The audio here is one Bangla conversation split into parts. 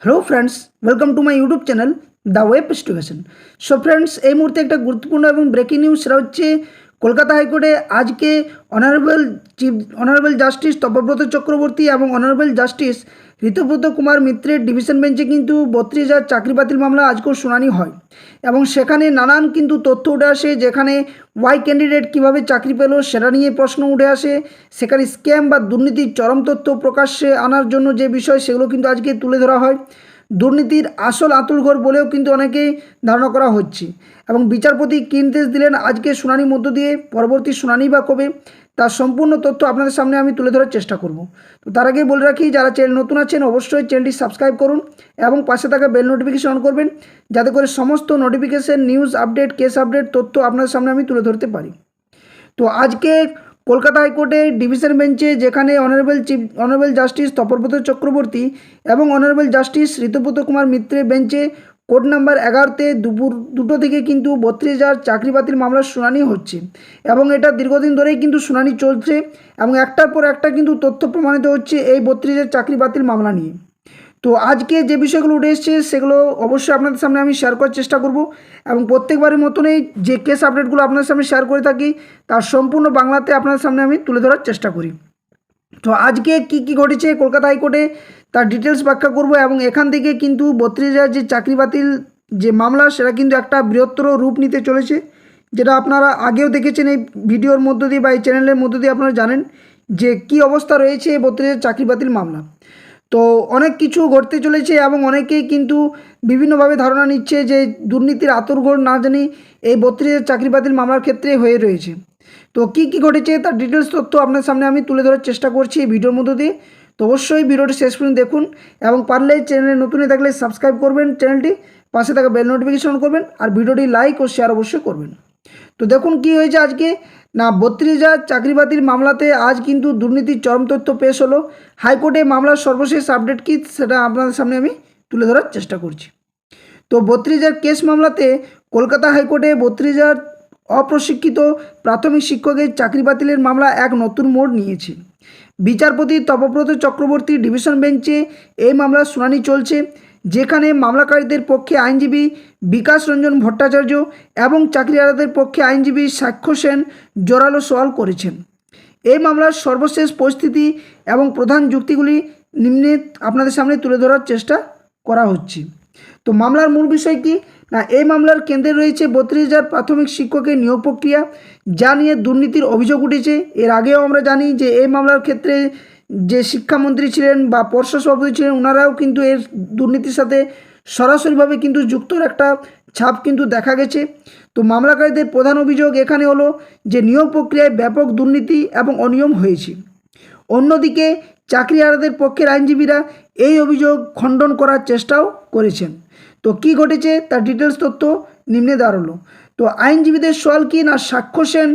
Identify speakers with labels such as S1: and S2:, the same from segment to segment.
S1: Hello friends, welcome to my YouTube channel the web education. So friends, এই মুহূর্তে একটা গুরুত্বপূর্ণ এবং ব্রেকিং নিউজ সেটা হচ্ছে কলকাতা হাইকোর্টে আজকে অনারেবল জাস্টিস তপব্রত চক্রবর্তী এবং অনারেবল জাস্টিস ঋতব্রত কুমার মিত্রের ডিভিশন বেঞ্চে কিন্তু 32,000 চাকরি বাতিল মামলা আজকেও শুনানি হয় এবং সেখানে নানান কিন্তু তথ্য উঠে আসে, যেখানে ওয়াই ক্যান্ডিডেট কীভাবে চাকরি পেল সেটা নিয়ে প্রশ্ন উঠে আসে। সেখানে স্ক্যাম বা দুর্নীতির চরম তথ্য প্রকাশ্যে আনার জন্য যে বিষয় সেগুলো কিন্তু আজকে তুলে ধরা হয়। দুর্নীতির আসল আঁতুড়ঘর বলেও কিন্তু অনেকেই ধারণা করা হচ্ছে এবং বিচারপতি কী নির্দেশ দিলেন আজকে শুনানির মধ্য দিয়ে, পরবর্তী শুনানি বা কবে, তার সম্পূর্ণ তথ্য আপনাদের সামনে আমি তুলে ধরার চেষ্টা করব। তো তার আগে বলে রাখি, যারা চ্যানেল নতুন আছেন অবশ্যই চ্যানেলটি সাবস্ক্রাইব করুন এবং পাশে থাকা বেল নোটিফিকেশন অন করবেন, যাতে করে সমস্ত notification, news update, case update তথ্য আপনাদের সামনে আমি তুলে ধরতে পারি। তো আজকে কলকাতা হাইকোর্টের ডিভিশন বেঞ্চে, যেখানে অনারেবল জাস্টিস তপব্রত চক্রবর্তী এবং অনারেবল জাস্টিস ঋতব্রত কুমার মিত্রের বেঞ্চে কোর্ট নাম্বার 11তে দুপুর 2টো থেকে কিন্তু 32,000 চাকরি বাতিল মামলার শুনানি হচ্ছে এবং এটা দীর্ঘদিন ধরেই কিন্তু শুনানি চলছে এবং একটার পর একটা কিন্তু তথ্য প্রমাণিত হচ্ছে এই 32,000 চাকরি বাতিল মামলা নিয়ে। তো আজকে যে বিষয়গুলো উঠে এসছে সেগুলো অবশ্যই আপনাদের সামনে আমি শেয়ার করার চেষ্টা করব এবং প্রত্যেকবারের মতনই যে কেস আপডেটগুলো আপনাদের সামনে শেয়ার করে থাকি তার সম্পূর্ণ বাংলাতে আপনাদের সামনে আমি তুলে ধরার চেষ্টা করি। তো আজকে কি ঘটেছে কলকাতা হাইকোর্টে তার ডিটেলস ব্যাখ্যা করব এবং এখান থেকে কিন্তু 32,000 যে চাকরি বাতিল যে মামলা সেটা কিন্তু একটা বৃহত্তর রূপ নিতে চলেছে, যেটা আপনারা আগেও দেখেছেন এই ভিডিওর মধ্য দিয়ে বা এই চ্যানেলের মধ্য দিয়ে আপনারা জানেন যে কি অবস্থা রয়েছে এই 32,000 চাকরি বাতিল মামলা। তো অনেক কিছু ঘটতে চলেছে এবং অনেকেই কিন্তু বিভিন্নভাবে ধারণা নিচ্ছে যে দুর্নীতির আঁতুড়ঘর না জানি এই 32,000 চাকরি বাতিল মামলার ক্ষেত্রে হয়ে রয়েছে। তো কি ঘটেছে তার ডিটেলস তথ্য আপনার সামনে আমি তুলে ধরার চেষ্টা করছি এই ভিডিওর মধ্য দিয়ে। তো অবশ্যই ভিডিওটি শেষ পর্যন্ত দেখুন এবং পারলে চ্যানেলে নতুন হয়ে থাকলে সাবস্ক্রাইব করবেন চ্যানেলটি, পাশে থাকা বেল নোটিফিকেশন করবেন আর ভিডিওটি লাইক ও শেয়ার অবশ্যই করবেন। তো দেখুন কি হয়েছে আজকে না, 32,000 চাকরি বাতিল মামলাতে আজ কিন্তু দুর্নীতির চরম তথ্য পেশ হলো। হাইকোর্টে মামলার সর্বশেষ আপডেট কি সেটা আপনাদের সামনে আমি তুলে ধরার চেষ্টা করছি। তো 32,000 কেস মামলাতে কলকাতা হাইকোর্টে 32,000 অপ্রশিক্ষিত প্রাথমিক শিক্ষকের চাকরি বাতিলের মামলা এক নতুন মোড় নিয়েছে। বিচারপতি তপব্রত চক্রবর্তী ডিভিশন বেঞ্চে এই মামলার শুনানি চলছে, যেখানে মামলাকারীদের পক্ষে আইনজীবী বিকাশ রঞ্জন ভট্টাচার্য এবং চাকরিহারাদের পক্ষে আইনজীবী সাক্ষ্য সেন জোরালো সওয়াল করেছেন। এই মামলার সর্বশেষ পরিস্থিতি এবং প্রধান যুক্তিগুলি নিম্নে আপনাদের সামনে তুলে ধরার চেষ্টা করা হচ্ছে। তো মামলার মূল বিষয় কি না, এই মামলার কেন্দ্রে রয়েছে 32,000 প্রাথমিক শিক্ষকের নিয়োগ প্রক্রিয়া, যা নিয়ে দুর্নীতির অভিযোগ উঠেছে। এর আগেও আমরা জানি যে এই মামলার ক্ষেত্রে যে শিক্ষামন্ত্রী ছিলেন বা পর্ষদ সভাপতি ছিলেন, ওনারাও কিন্তু এর দুর্নীতির সাথে সরাসরিভাবে কিন্তু যুক্তর একটা ছাপ কিন্তু দেখা গেছে। তো মামলাকারীদের প্রধান অভিযোগ এখানে হলো যে নিয়োগ প্রক্রিয়ায় ব্যাপক দুর্নীতি এবং অনিয়ম হয়েছে। অন্যদিকে চাকরিহারাদের পক্ষের আইনজীবীরা এই অভিযোগ খণ্ডন করার চেষ্টাও করেছেন। তো কি ঘটেছে তার ডিটেলস তথ্য নিম্নে দাঁড়ালো। তো আইনজীবীদের সওয়াল কি না, সাক্ষ্য সেন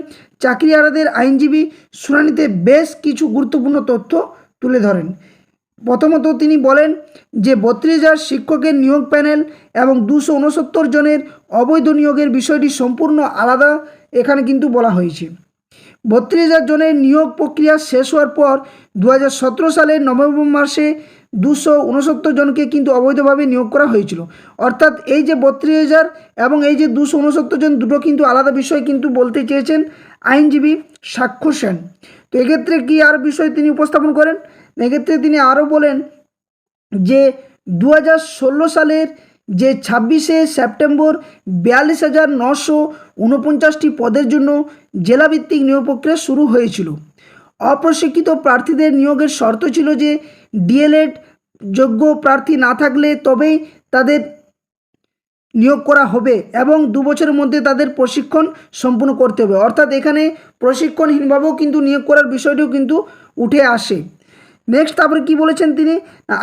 S1: চাকরিহারাদের আইনজীবী শুনানিতে বেশ কিছু গুরুত্বপূর্ণ তথ্য তুলে ধরেন। প্রথমত তিনি বলেন যে 32,000 শিক্ষকের নিয়োগ প্যানেল এবং 269 জনের অবৈধ নিয়োগের বিষয়টি সম্পূর্ণ আলাদা এখানে কিন্তু বলা হয়েছে। 32,000 জনের নিয়োগ প্রক্রিয়া শেষ হওয়ার পর 2017 সালের নভেম্বর মাসে 269 জনকে কিন্তু অবৈধভাবে নিয়োগ করা হয়েছিল। অর্থাৎ এই যে 32,000 এবং এই যে 269 জন, দুটো কিন্তু আলাদা বিষয় কিন্তু বলতে চেয়েছেন আইনজীবী সাক্ষ্য সেন। তো এক্ষেত্রে কি আর বিষয় তিনি উপস্থাপন করেন, এক্ষেত্রে তিনি আরও বলেন যে 2016 সালের যে 26শে সেপ্টেম্বর 42,949টি পদের জন্য জেলাভিত্তিক নিয়োগ প্রক্রিয়া শুরু হয়েছিল। অপ্রশিক্ষিত প্রার্থীদের নিয়োগের শর্ত ছিল যে ডিএলএড যোগ্য প্রার্থী না থাকলে তবেই তাদের নিয়োগ করা হবে এবং 2 বছরের মধ্যে তাদের প্রশিক্ষণ সম্পূর্ণ করতে হবে। অর্থাৎ এখানে প্রশিক্ষণহীনভাবেও কিন্তু নিয়োগ করার বিষয়টিও কিন্তু উঠে আসে। নেক্সট তারপরে কী বলেছেন তিনি,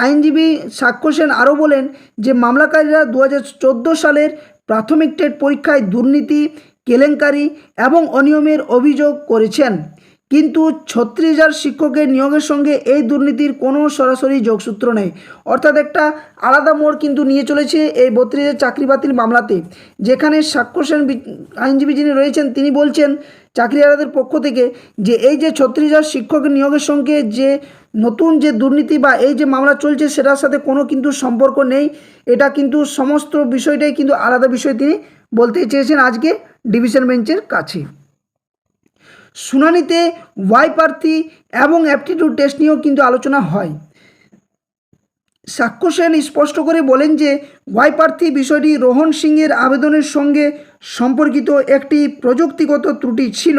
S1: আইনজীবী সাক্ষ্য সেন আরও বলেন যে মামলাকারীরা 2014 সালের প্রাথমিক টেট পরীক্ষায় দুর্নীতি, কেলেঙ্কারি এবং অনিয়মের অভিযোগ করেছেন। কিন্তু 36,000 শিক্ষকের নিয়োগের সঙ্গে এই দুর্নীতির কোনো সরাসরি যোগসূত্র নেই। অর্থাৎ একটা আলাদা মোড় কিন্তু নিয়ে চলেছে এই 32,000 চাকরি বাতিল মামলাতে, যেখানে সাক্ষ্য সেন আইনজীবী যিনি রয়েছেন তিনি বলছেন চাকরিহারাদের পক্ষ থেকে যে এই যে 36,000 শিক্ষকের নিয়োগের সঙ্গে যে নতুন যে দুর্নীতি বা এই যে মামলা চলছে সেটার সাথে কোনো কিন্তু সম্পর্ক নেই। এটা কিন্তু সমস্ত বিষয়টাই কিন্তু আলাদা বিষয় তিনি বলতে চেয়েছেন আজকে ডিভিশন বেঞ্চের কাছে। শুনানিতে ওয়াই প্রার্থী এবং অ্যাপটিটিউড টেস্ট নিয়েও কিন্তু আলোচনা হয়। সাক্ষ্য সেন স্পষ্ট করে বলেন যে ওয়াই প্রার্থী বিষয়টি রোহন সিংয়ের আবেদনের সঙ্গে সম্পর্কিত একটি প্রযুক্তিগত ত্রুটি ছিল।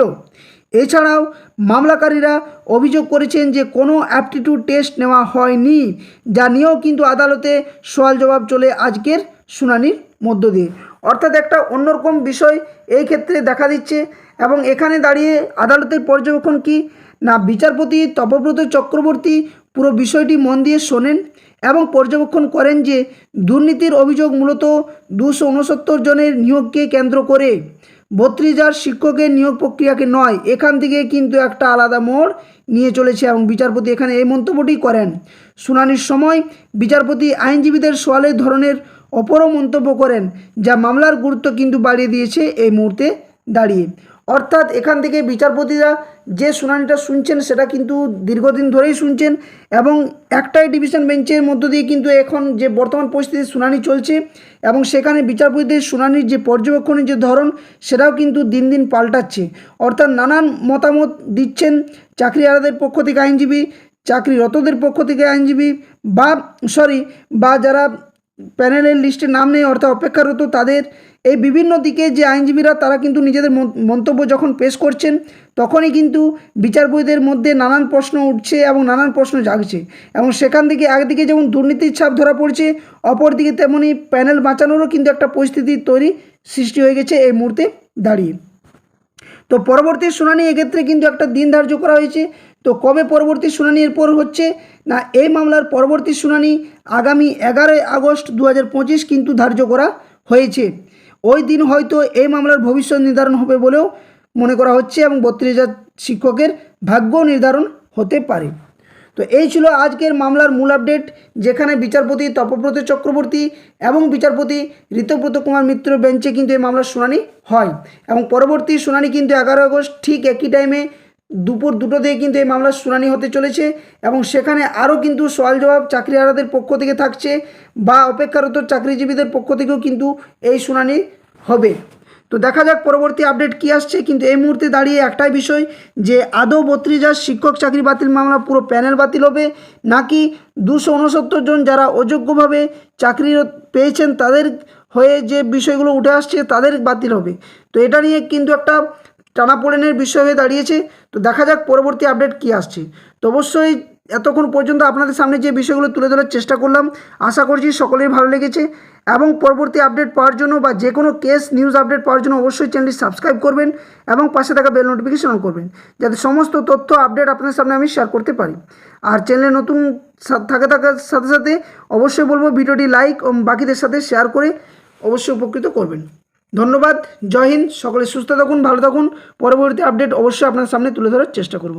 S1: এছাড়াও মামলাকারীরা অভিযোগ করেছেন যে কোনো অ্যাপটিটিউড টেস্ট নেওয়া হয়নি, যা নিয়েও কিন্তু আদালতে সওয়াল জবাব চলে আজকের শুনানির মধ্য দিয়ে। অর্থাৎ একটা অন্যরকম বিষয় এই ক্ষেত্রে দেখা দিচ্ছে এবং এখানে দাঁড়িয়ে আদালতের পর্যবেক্ষণ কি না, বিচারপতি তপব্রত চক্রবর্তী পুরো বিষয়টি মন দিয়ে শোনেন এবং পর্যবেক্ষণ করেন যে দুর্নীতির অভিযোগ মূলত 269 জনের নিয়োগকে কেন্দ্র করে, 32,000 শিক্ষকের নিয়োগ প্রক্রিয়াকে নয়। এখান থেকে কিন্তু একটা আলাদা মোড় নিয়ে চলেছে এবং বিচারপতি এখানে এই মন্তব্যটি করেন। শুনানির সময় বিচারপতি আইনজীবীদের সওয়ালের ধরনের অপরও মন্তব্য করেন, যা মামলার গুরুত্ব কিন্তু বাড়িয়ে দিয়েছে এই মুহূর্তে দাঁড়িয়ে। অর্থাৎ এখান থেকে বিচারপতিরা যে শুনানিটা শুনছেন সেটা কিন্তু দীর্ঘদিন ধরেই শুনছেন এবং একটাই ডিভিশন বেঞ্চের মধ্য দিয়ে কিন্তু এখন যে বর্তমান পরিস্থিতির শুনানি চলছে এবং সেখানে বিচারপতিদের শুনানির যে পর্যবেক্ষণের যে ধরন সেটাও কিন্তু দিন দিন পাল্টাচ্ছে। অর্থাৎ নানান মতামত দিচ্ছেন চাকরিহারাদের পক্ষ থেকে আইনজীবী, চাকরিরতদের পক্ষ থেকে আইনজীবী বা যারা প্যানেলের লিস্টে নাম নেই অর্থাৎ অপেক্ষারত তাদের, এই বিভিন্ন দিকে যে আইনজীবীরা তারা কিন্তু নিজেদের মন্তব্য যখন পেশ করছেন তখনই কিন্তু বিচারপতিদের মধ্যে নানান প্রশ্ন উঠছে এবং নানান প্রশ্ন জাগছে এবং সেখান থেকে একদিকে যেমন দুর্নীতির ছাপ ধরা পড়ছে, অপরদিকে তেমনি প্যানেল বাঁচানোরও কিন্তু একটা পরিস্থিতি সৃষ্টি হয়ে গেছে এই মুহূর্তে দাঁড়িয়ে। তো পরবর্তী শুনানি এক্ষেত্রে কিন্তু একটা দিন ধার্য করা হয়েছে। তো কবে পরবর্তী শুনানি এরপর হচ্ছে না, এই মামলার পরবর্তী শুনানি আগামী 11 আগস্ট 2025 কিন্তু ধার্য করা হয়েছে। ওই দিন হয়তো এই মামলার ভবিষ্যৎ নির্ধারণ হবে বলেও মনে করা হচ্ছে এবং 32,000 শিক্ষকের ভাগ্য নির্ধারণ হতে পারে। তো এই ছিল আজকের মামলার মূল আপডেট, যেখানে বিচারপতি তপব্রত চক্রবর্তী এবং বিচারপতি ঋতব্রত কুমার মিত্র বেঞ্চে কিন্তু এই মামলার শুনানি হয় এবং পরবর্তী শুনানি কিন্তু 11 আগস্ট ঠিক একই টাইমে দুপুর 2টো থেকে কিন্তু এই মামলার শুনানি হতে চলেছে এবং সেখানে আরও কিন্তু সওয়াল জবাব চাকরিহারাদের পক্ষ থেকে থাকছে বা অপেক্ষারত চাকরিজীবীদের পক্ষ থেকেও কিন্তু এই শুনানি হবে। তো দেখা যাক পরবর্তী আপডেট কী আসছে। কিন্তু এই মুহূর্তে দাঁড়িয়ে একটাই বিষয় যে আদৌ 32,000 শিক্ষক চাকরি বাতিল মামলা পুরো প্যানেল বাতিল হবে নাকি 269 জন যারা অযোগ্যভাবে চাকরি পেয়েছেন তাদের হয়ে যে বিষয়গুলো উঠে আসছে তাদের বাতিল হবে। তো এটা নিয়ে কিন্তু একটা টানাপোড়েনের বিষয় হয়ে দাঁড়িয়েছে। তো দেখা যাক পরবর্তী আপডেট কী আসছে। তো অবশ্যই এতক্ষণ পর্যন্ত আপনাদের সামনে যে বিষয়গুলো তুলে ধরার চেষ্টা করলাম আশা করছি সকলের ভালো লেগেছে এবং পরবর্তী আপডেট পাওয়ার জন্য বা যে কোনো কেস নিউজ আপডেট পাওয়ার জন্য অবশ্যই চ্যানেলটি সাবস্ক্রাইব করবেন এবং পাশে থাকা বেল নোটিফিকেশন অন করবেন, যাতে সমস্ত তথ্য আপডেট আপনাদের সামনে আমি শেয়ার করতে পারি। আর চ্যানেলে নতুন থাকার সাথে সাথে অবশ্যই বলবো ভিডিওটি লাইক ও বাকিদের সাথে শেয়ার করে অবশ্যই উপকৃত করবেন। ধন্যবাদ, জয় হিন্দ, সকলে সুস্থ থাকুন, ভালো থাকুন। পরবর্তী আপডেট অবশ্যই আপনার সামনে তুলে ধরার চেষ্টা করব।